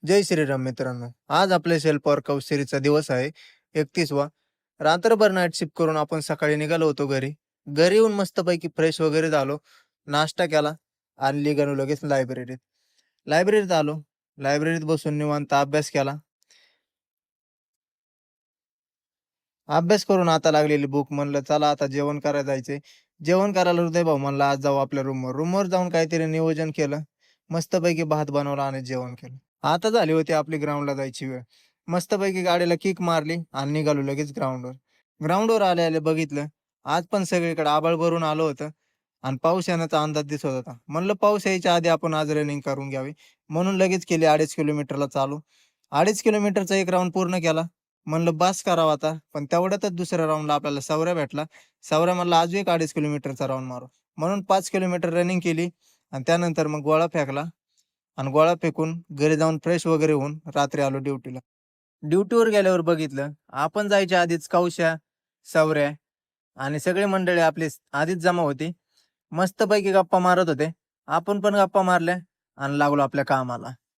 जय श्रीराम मित्रांनो. आज आपल्या सेल्फ वर्कआउट सिरीजचा दिवस आहे 31वा. रात्रभर नाईट शिफ्ट करून आपण सकाळी निघालो होतो घरी. घरी येऊन मस्तपैकी फ्रेश वगैरे झालो, नाश्ता केला आणि निघालो लगेच लायब्ररीत. लायब्ररीत आलो. लायब्ररीत बसून निवांत अभ्यास केला. अभ्यास करून आता लागलेली भूक म्हणलं चला आता जेवण करायला जायचंय. जेवण करायला हृदय भाऊ म्हणला आज जाऊ आपल्या रूमवर. रूमवर जाऊन काहीतरी नियोजन केलं. मस्तपैकी भात बनवला आणि जेवण केलं. आता झाली होती आपली ग्राउंडला जायची वेळ. मस्तपैकी गाडीला किक मारली आणि निघालो लगेच ग्राउंडवर. ग्राउंडवर आले-आले बघितलं, आज पण सगळीकडे आभाळ भरून आलं होतं आणि पाऊस येण्याचा अंदाज दिसत होता. म्हणलं पाऊस यायच्या आधी आपण आज रनिंग करून घ्यावी. म्हणून लगेच केली 2.5 किलोमीटरला चालू. 2.5 किलोमीटरचा एक राउंड पूर्ण केला. म्हणलं बास करावं आता. पण तेवढ्यातच दुसऱ्या राउंडला आपल्याला सवऱ्या भेटला. सवऱ्या म्हणला अजून एक 2.5 किलोमीटरचा राउंड मारू. म्हणून 5 किलोमीटर रनिंग केली आणि त्यानंतर मग गोळा फेकला आणि गोळा फेकून घरी जाऊन फ्रेश वगैरे होऊन रात्री आलो ड्युटीला. ड्युटीवर गेल्यावर बघितलं, आपण जायच्या आधीच कौश्या, सवऱ्या आणि सगळी मंडळी आपली आधीच जमा होती. मस्तपैकी गप्पा मारत होते. आपण पण गप्पा मारल्या आणि लागलो आपल्या कामाला.